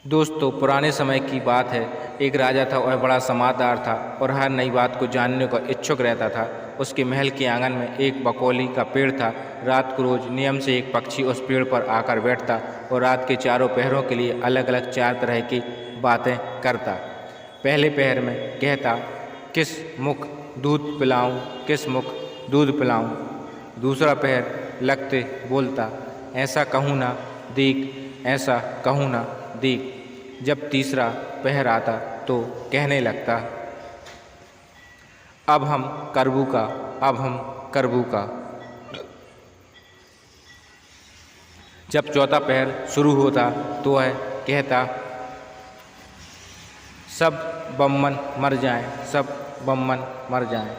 दोस्तों, पुराने समय की बात है। एक राजा था। वह बड़ा समझदार था और हर नई बात को जानने को इच्छुक रहता था। उसके महल के आंगन में एक बकोली का पेड़ था। रात को रोज नियम से एक पक्षी उस पेड़ पर आकर बैठता और रात के चारों पहरों के लिए अलग अलग 4 तरह की बातें करता। पहले पहर में कहता, किस मुख दूध पिलाऊं, किस मुख दूध पिलाऊं। दूसरा पहर लगते बोलता, ऐसा कहूँ ना दीक, ऐसा कहूँ ना दीक। जब तीसरा पहर आता तो कहने लगता, अब हम करबू का, अब हम करबू का। जब चौथा पहर शुरू होता तो वह कहता, सब बम्मन मर जाएं, सब बम्मन मर जाएं।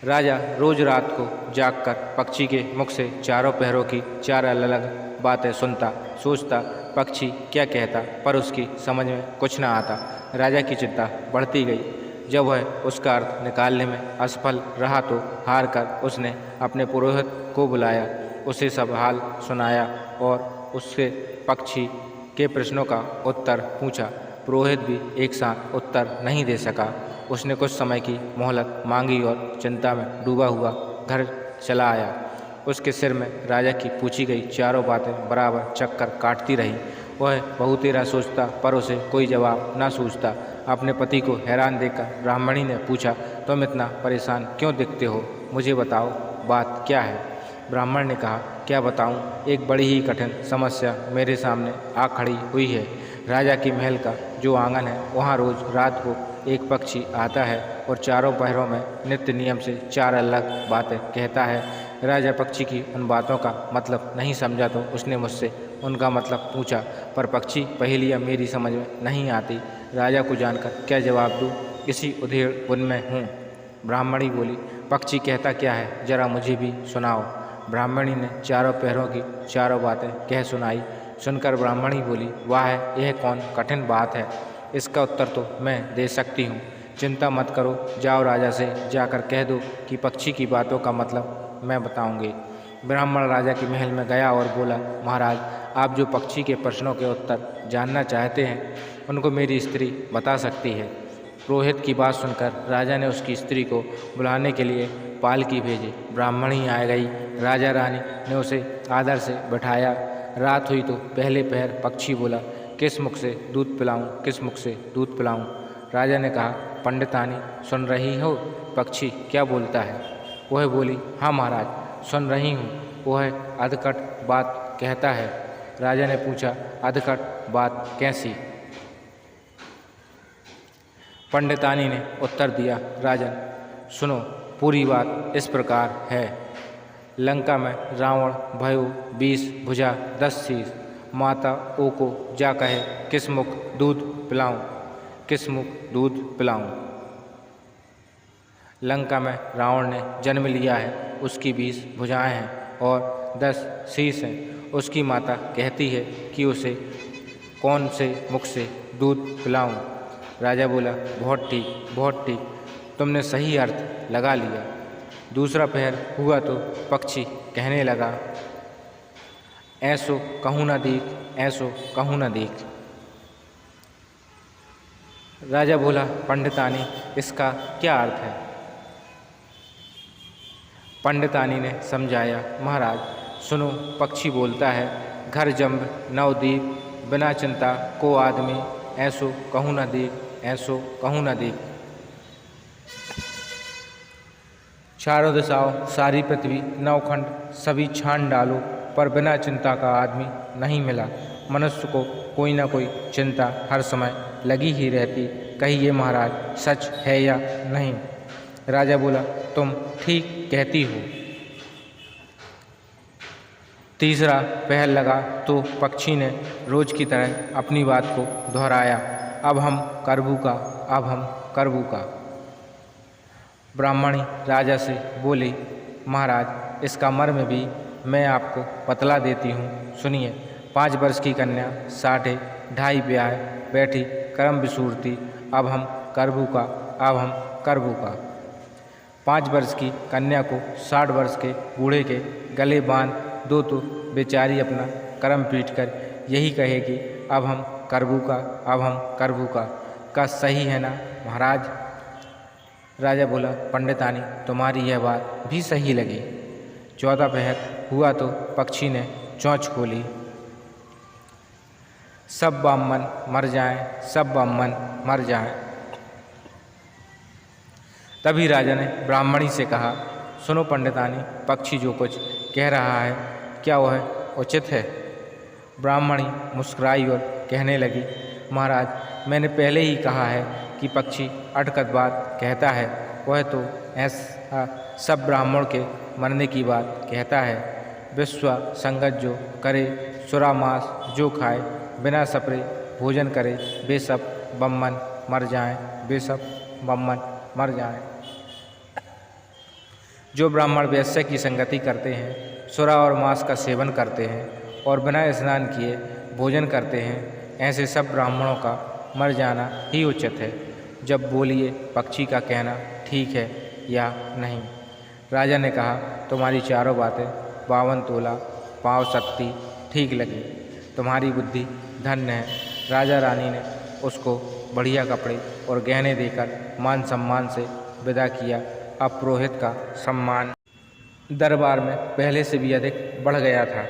राजा रोज रात को जागकर पक्षी के मुख से चारों पहरों की 4 अलग अलग बातें सुनता, सोचता पक्षी क्या कहता, पर उसकी समझ में कुछ न आता। राजा की चिंता बढ़ती गई। जब वह उसका अर्थ निकालने में असफल रहा तो हार कर उसने अपने पुरोहित को बुलाया, उसे सब हाल सुनाया और उससे पक्षी के प्रश्नों का उत्तर पूछा। पुरोहित भी एक साथ उत्तर नहीं दे सका। उसने कुछ समय की मोहलत मांगी और चिंता में डूबा हुआ घर चला आया। उसके सिर में राजा की पूछी गई चारों बातें बराबर चक्कर काटती रही। वह बहुतेरा सोचता पर उसे कोई जवाब न सूझता। अपने पति को हैरान देखकर ब्राह्मणी ने पूछा, तुम इतना परेशान क्यों दिखते हो? मुझे बताओ, बात क्या है? ब्राह्मण ने कहा, क्या बताऊं, एक बड़ी ही कठिन समस्या मेरे सामने आ खड़ी हुई है। राजा के महल का जो आंगन है वहाँ रोज रात को एक पक्षी आता है और चारों पहरों में नित्य नियम से 4 अलग बातें कहता है। राजा पक्षी की उन बातों का मतलब नहीं समझा तो उसने मुझसे उनका मतलब पूछा, पर पक्षी पहेलियाँ मेरी समझ में नहीं आती। राजा को जानकर क्या जवाब दूँ, इसी उधेड़ में हूँ। ब्राह्मणी बोली, पक्षी कहता क्या है, जरा मुझे भी सुनाओ। ब्राह्मणी ने चारों पहरों की चारों बातें कह सुनाई। सुनकर ब्राह्मणी बोली, वाह, यह कौन कठिन बात है, इसका उत्तर तो मैं दे सकती हूँ। चिंता मत करो, जाओ राजा से जाकर कह दो कि पक्षी की बातों का मतलब मैं बताऊंगी। ब्राह्मण राजा के महल में गया और बोला, महाराज, आप जो पक्षी के प्रश्नों के उत्तर जानना चाहते हैं उनको मेरी स्त्री बता सकती है। पुरोहित की बात सुनकर राजा ने उसकी स्त्री को बुलाने के लिए पालकी भेजी। ब्राह्मणी आ गई। राजा रानी ने उसे आदर से बैठाया। रात हुई तो पहले पहर पक्षी बोला, किस मुख से दूध पिलाऊं, किस मुख से दूध पिलाऊं। राजा ने कहा, पंडितानी सुन रही हो पक्षी क्या बोलता है? वह बोली, हाँ महाराज, सुन रही हूँ। वह अधकट बात कहता है। राजा ने पूछा, अधकट बात कैसी? पंडितानी ने उत्तर दिया, राजन सुनो, पूरी बात इस प्रकार है। लंका में रावण भयो 20 भुजा 10 शीश। माता ओ को जा कहे, किस मुख दूध पिलाऊं, किस मुख दूध पिलाऊं। लंका में रावण ने जन्म लिया है, उसकी 20 भुजाएं हैं और 10 शीश हैं। उसकी माता कहती है कि उसे कौन से मुख से दूध पिलाऊं। राजा बोला, बहुत ठीक, बहुत ठीक, तुमने सही अर्थ लगा लिया। दूसरा पहर हुआ तो पक्षी कहने लगा, ऐसो कहूँ न दीक, ऐसो कहूँ न दीक। राजा बोला, पंडितानी, इसका क्या अर्थ है? पंडितानी ने समझाया, महाराज सुनो, पक्षी बोलता है, घर जम्ब नवदीप, बिना चिंता को आदमी, ऐसो कहूँ न दीक, ऐसो कहूँ न दीक। चारों दिशाओं सारी पृथ्वी नवखंड सभी छान डालो, पर बिना चिंता का आदमी नहीं मिला। मनुष्य को कोई ना कोई चिंता हर समय लगी ही रहती। कहिए महाराज, सच है या नहीं? राजा बोला, तुम ठीक कहती हो। तीसरा पहर लगा तो पक्षी ने रोज की तरह अपनी बात को दोहराया, अब हम करबू का, अब हम करबू का। ब्राह्मणी राजा से बोली, महाराज, इसका मर्म भी मैं आपको बतला देती हूँ, सुनिए। 5 वर्ष की कन्या साढ़े ढाई ब्याह बैठी कर्म विसूरती, अब हम करबू का, अब हम करबू का। 5 वर्ष की कन्या को 60 वर्ष के बूढ़े के गले बांध दो तो बेचारी अपना कर्म पीट कर यही कहेगी, अब हम करबू का सही है ना महाराज? राजा बोला, पंडितानी तुम्हारी यह बात भी सही लगी। 14 पहर हुआ तो पक्षी ने चोंच खोली। सब ब्राह्मण मर जाएं, सब ब्राह्मण मर जाएं। तभी राजा ने ब्राह्मणी से कहा, सुनो पंडितानी, पक्षी जो कुछ कह रहा है क्या वह उचित है? ब्राह्मणी मुस्कुराई और कहने लगी, महाराज मैंने पहले ही कहा है कि पक्षी अटकत बात कहता है। वह तो ऐसा सब ब्राह्मण के मरने की बात कहता है। विश्व संगत जो करे, सुरा मांस जो खाए, बिना सपरे भोजन करे, वे सब ब्राह्मण मर जाएं, वे सब ब्राह्मण मर जाएं। जो ब्राह्मण वैश्य की संगति करते हैं, सुरा और मांस का सेवन करते हैं और बिना स्नान किए भोजन करते हैं, ऐसे सब ब्राह्मणों का मर जाना ही उचित है। जब बोलिए पक्षी का कहना ठीक है या नहीं? राजा ने कहा, तुम्हारी चारों बातें 52 तोला पाँव शक्ति ठीक लगी। तुम्हारी बुद्धि धन्य है। राजा रानी ने उसको बढ़िया कपड़े और गहने देकर मान सम्मान से विदा किया। अब पुरोहित का सम्मान दरबार में पहले से भी अधिक बढ़ गया था।